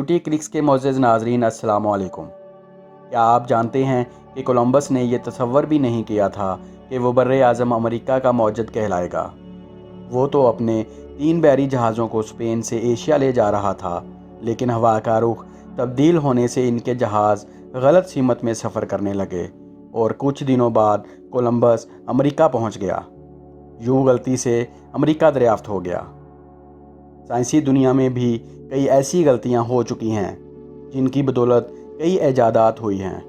Beauty clicks के मोअज़्ज़ज़ नाज़रीन, अस्सलाम वालेकुम। क्या आप जानते हैं कि कोलंबस ने यह तसव्वुर भी नहीं किया था कि वो बर्रे आज़म अमेरिका का मौजद कहलाएगा। वो तो अपने 3 बहरी जहाज़ों को स्पेन से एशिया ले जा रहा था, लेकिन हवा का रुख तब्दील होने से इनके जहाज़ गलत सीमत में सफ़र करने लगे और कुछ दिनों बाद कोलंबस अमेरिका पहुंच गया। यूं गलती से अमेरिका दरियाफ्त हो गया। साइंसी दुनिया में भी कई ऐसी गलतियां हो चुकी हैं जिनकी बदौलत कई ईजादात हुई हैं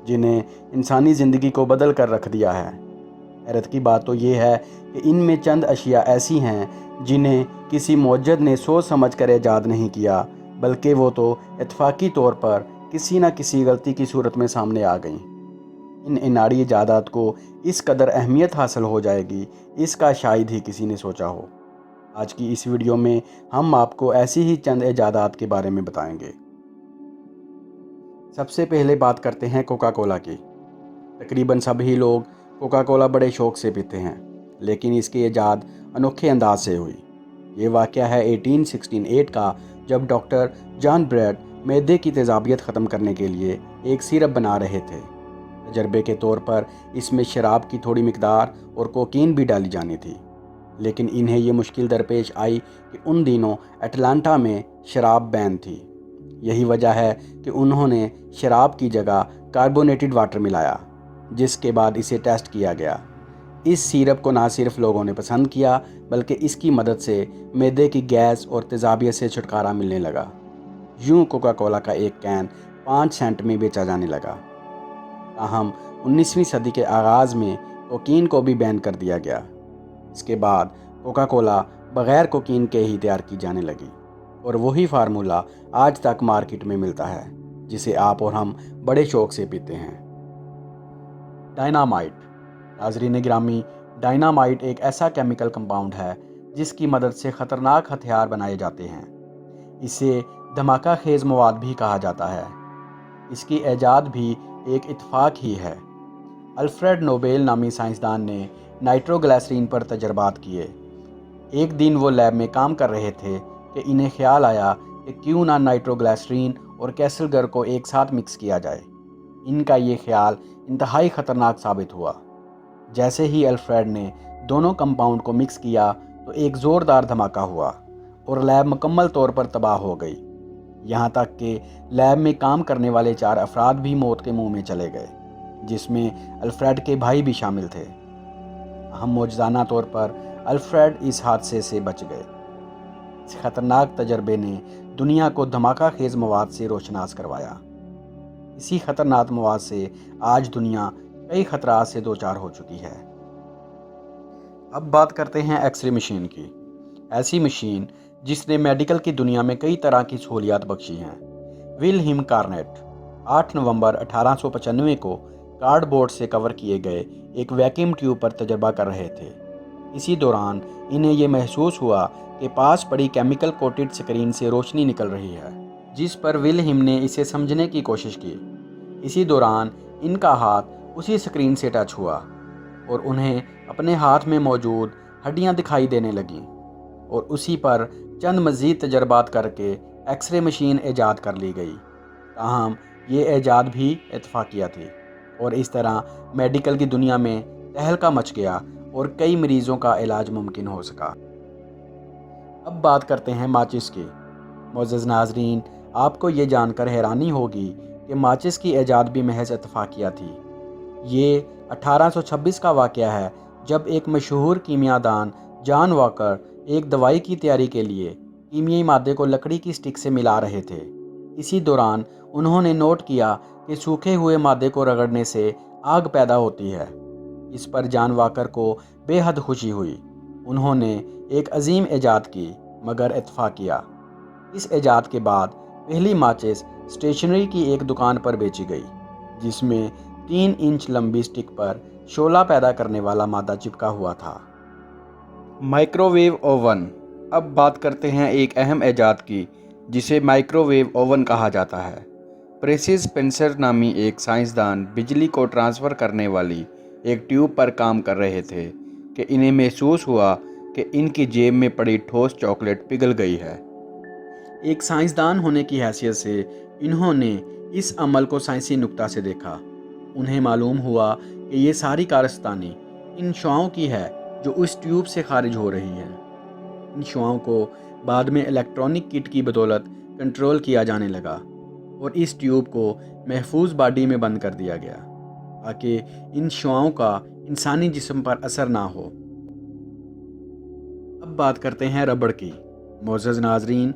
जिन्हें इंसानी ज़िंदगी को बदल कर रख दिया है। हैरत की बात तो ये है कि इनमें चंद अशिया ऐसी हैं जिन्हें किसी मौजद ने सोच समझ कर ईजाद नहीं किया, बल्कि वो तो इत्तफाकी तौर पर किसी न किसी गलती की सूरत में सामने आ गईं। इन इनाड़ी ईजादात को इस कदर अहमियत हासिल हो जाएगी, इसका शायद ही किसी ने सोचा हो। आज की इस वीडियो में हम आपको ऐसी ही चंद ईजादात के बारे में बताएंगे। सबसे पहले बात करते हैं कोका कोला की। तकरीबन सभी लोग कोका कोला बड़े शौक़ से पीते हैं, लेकिन इसकी ईजाद अनोखे अंदाज से हुई। ये वाक़या है 1868 का, जब डॉक्टर जॉन ब्रेड मैदे की तेज़ाबियत ख़त्म करने के लिए एक सिरप बना रहे थे। तजर्बे के तौर पर इसमें शराब की थोड़ी मिकदार और कोकीन भी डाली जानी थी, लेकिन इन्हें ये मुश्किल दरपेश आई कि उन दिनों अटलांटा में शराब बैन थी। यही वजह है कि उन्होंने शराब की जगह कार्बोनेटेड वाटर मिलाया, जिसके बाद इसे टेस्ट किया गया। इस सिरप को ना सिर्फ लोगों ने पसंद किया, बल्कि इसकी मदद से मैदे की गैस और तेज़ाबियत से छुटकारा मिलने लगा। यूं कोका कोला का एक कैन 5 सेंट में बेचा जाने लगा। ताहम 19वीं सदी के आगाज़ में कोकीन को भी बैन कर दिया गया। इसके बाद कोका कोला बग़ैर कोकीन के ही तैयार की जाने लगी और वही फार्मूला आज तक मार्केट में मिलता है, जिसे आप और हम बड़े शौक़ से पीते हैं। डायनामाइट। नाज़रीन गिरामी, डायनामाइट एक ऐसा केमिकल कंपाउंड है जिसकी मदद से ख़तरनाक हथियार बनाए जाते हैं। इसे धमाका खेज़ मवाद भी कहा जाता है। इसकी ईजाद भी एक इत्तफाक ही है। अल्फ्रेड नोबेल नामी साइंसदान ने नाइट्रोग्लिसरीन पर तजर्बात किए। एक दिन वो लैब में काम कर रहे थे कि इन्हें ख्याल आया कि क्यों ना नाइट्रोग्लिसरीन और कैसलगर को एक साथ मिक्स किया जाए। इनका ये ख्याल इंतहाई ख़तरनाक साबित हुआ। जैसे ही अल्फ्रेड ने दोनों कंपाउंड को मिक्स किया तो एक ज़ोरदार धमाका हुआ और लैब मुकम्मल तौर पर तबाह हो गई। यहाँ तक कि लैब में काम करने वाले 4 अफराद भी मौत के मुंह में चले गए, जिसमें अल्फ्रेड के भाई भी शामिल थे। हम मौजज़ाना तौर पर अल्फ्रेड इस हादसे से बच गए। इस ख़तरनाक तजर्बे ने दुनिया को धमाका खेज़ मवाद से रोशनास करवाया। इसी ख़तरनाक मवाद से आज दुनिया कई ख़तरात से दो चार हो चुकी है। अब बात करते हैं एक्सरे मशीन की। ऐसी मशीन जिसने मेडिकल की दुनिया में कई तरह की सहूलियात बख्शी हैं। विल्हेम कार्नेट 8 नवंबर 1895 को कार्डबोर्ड से कवर किए गए एक वैक्यूम ट्यूब पर तजर्बा कर रहे थे। इसी दौरान इन्हें यह महसूस हुआ कि पास पड़ी केमिकल कोटेड स्क्रीन से रोशनी निकल रही है, जिस पर विल्हेम ने इसे समझने की कोशिश की। इसी दौरान इनका हाथ उसी स्क्रीन से टच हुआ और उन्हें अपने हाथ में मौजूद हड्डियां दिखाई देने लगीं और उसी पर चंद मज़ीद तजर्बात करके एक्सरे मशीन ईजाद कर ली गई। ताहम ये ईजाद भी इत्तफाकिया थी और इस तरह मेडिकल की दुनिया में तहलका मच गया और कई मरीज़ों का इलाज मुमकिन हो सका। अब बात करते हैं माचिस की। मोअज़्ज़ज़ नाज़रीन, आपको ये जानकर हैरानी होगी कि माचिस की ईजाद भी महज इत्तफाकिया थी। ये 1826 का वाक़या है, जब एक मशहूर कीमियादान जॉन वॉकर एक दवाई की तैयारी के लिए कीमियाई मादे को लकड़ी की स्टिक से मिला रहे थे। इसी दौरान उन्होंने नोट किया कि सूखे हुए मादे को रगड़ने से आग पैदा होती है। इस पर जॉन वॉकर को बेहद खुशी हुई। उन्होंने एक अजीम ईजाद की, मगर इत्तफाकिया। इस ईजाद के बाद पहली माचिस स्टेशनरी की एक दुकान पर बेची गई, जिसमें 3 इंच लंबी स्टिक पर शोला पैदा करने वाला मादा चिपका हुआ था। Microwave oven. अब बात करते हैं एक अहम ईजाद की, जिसे माइक्रोवेव ओवन कहा जाता है। प्रेसिस स्पेंसर नामी एक साइंसदान बिजली को ट्रांसफ़र करने वाली एक ट्यूब पर काम कर रहे थे कि इन्हें महसूस हुआ कि इनकी जेब में पड़ी ठोस चॉकलेट पिघल गई है। ایک سائنسدان ہونے کی حیثیت سے انہوں نے اس عمل کو سائنسی نقطہ سے دیکھا۔ انہیں معلوم ہوا کہ یہ ساری کارستانی ان شعاؤں کی ہے جو اس ٹیوب سے خارج ہو رہی ہیں۔ ان شعاؤں کو بعد میں الیکٹرانک کٹ کی بدولت کنٹرول کیا جانے لگا اور اس ٹیوب کو محفوظ باڈی میں بند کر دیا گیا تاکہ ان شعاؤں کا انسانی جسم پر اثر نہ ہو۔ اب بات کرتے ہیں ربڑ کی۔ معزز ناظرین،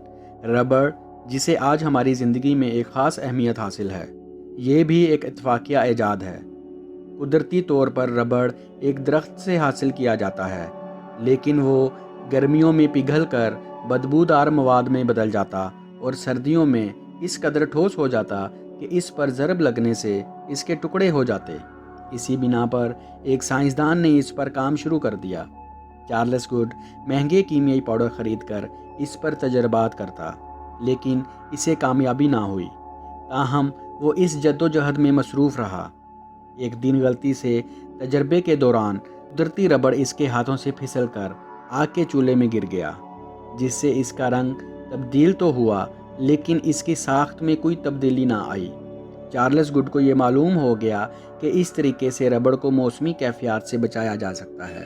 ربڑ جسے آج ہماری زندگی میں ایک خاص اہمیت حاصل ہے، یہ بھی ایک اتفاقیہ ایجاد ہے۔ قدرتی طور پر ربڑ ایک درخت سے حاصل کیا جاتا ہے، لیکن وہ گرمیوں میں پگھل کر بدبودار مواد میں بدل جاتا اور سردیوں میں اس قدر ٹھوس ہو جاتا کہ اس پر ضرب لگنے سے اس کے ٹکڑے ہو جاتے۔ اسی بنا پر ایک سائنسدان نے اس پر کام شروع کر دیا۔ چارلس گڈ مہنگے کیمیائی پاؤڈر خرید کر اس پر تجربات کرتا، لیکن اسے کامیابی نہ ہوئی۔ تاہم وہ اس جدوجہد میں مصروف رہا۔ ایک دن غلطی سے تجربے کے دوران قدرتی ربڑ اس کے ہاتھوں سے پھسل کر آگ کے چولہے میں گر گیا، جس سے اس کا رنگ تبدیل تو ہوا لیکن اس کی ساخت میں کوئی تبدیلی نہ آئی۔ چارلس گڈ کو یہ معلوم ہو گیا کہ اس طریقے سے ربڑ کو موسمی کیفیات سے بچایا جا سکتا ہے۔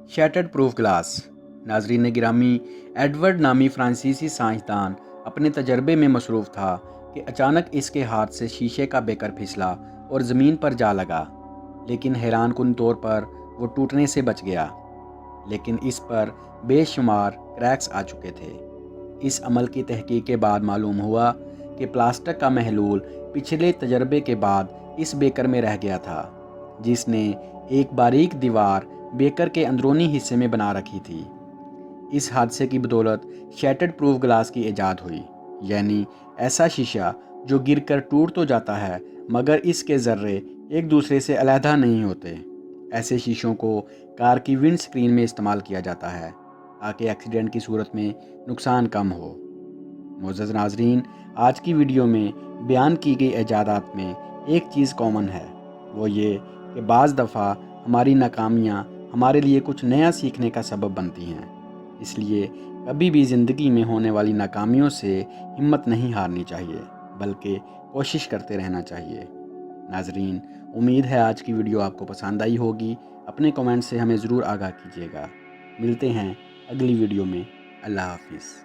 Shattered proof glass. ناظرین گرامی، ایڈورڈ نامی فرانسیسی سائنسدان اپنے تجربے میں مصروف تھا کہ اچانک اس کے ہاتھ سے شیشے کا بیکر پھسلا اور زمین پر جا لگا، لیکن حیران کن طور پر وہ ٹوٹنے سے بچ گیا، لیکن اس پر بے شمار کریکس آ چکے تھے۔ اس عمل کی تحقیق کے بعد معلوم ہوا کہ پلاسٹک کا محلول پچھلے تجربے کے بعد اس بیکر میں رہ گیا تھا، جس نے ایک باریک دیوار بیکر کے اندرونی حصے میں بنا رکھی تھی۔ اس حادثے کی بدولت شیٹرڈ پروف گلاس کی ایجاد ہوئی، یعنی ایسا شیشہ جو گر کر ٹوٹ تو جاتا ہے مگر اس کے ذرے ایک دوسرے سے علیحدہ نہیں ہوتے۔ ایسے شیشوں کو کار کی ونڈ سکرین میں استعمال کیا جاتا ہے تاکہ ایکسیڈنٹ کی صورت میں نقصان کم ہو۔ معزز ناظرین، آج کی ویڈیو میں بیان کی گئی ایجادات میں ایک چیز کامن ہے، وہ یہ کہ بعض دفعہ ہماری ناکامیاں ہمارے لیے کچھ نیا سیکھنے کا سبب بنتی ہیں۔ اس لیے کبھی بھی زندگی میں ہونے والی ناکامیوں سے ہمت نہیں ہارنی چاہیے، بلکہ کوشش کرتے رہنا چاہیے۔ ناظرین، امید ہے آج کی ویڈیو آپ کو پسند آئی ہوگی۔ اپنے کمنٹ سے ہمیں ضرور آگاہ کیجیے گا۔ ملتے ہیں اگلی ویڈیو میں۔ اللہ حافظ۔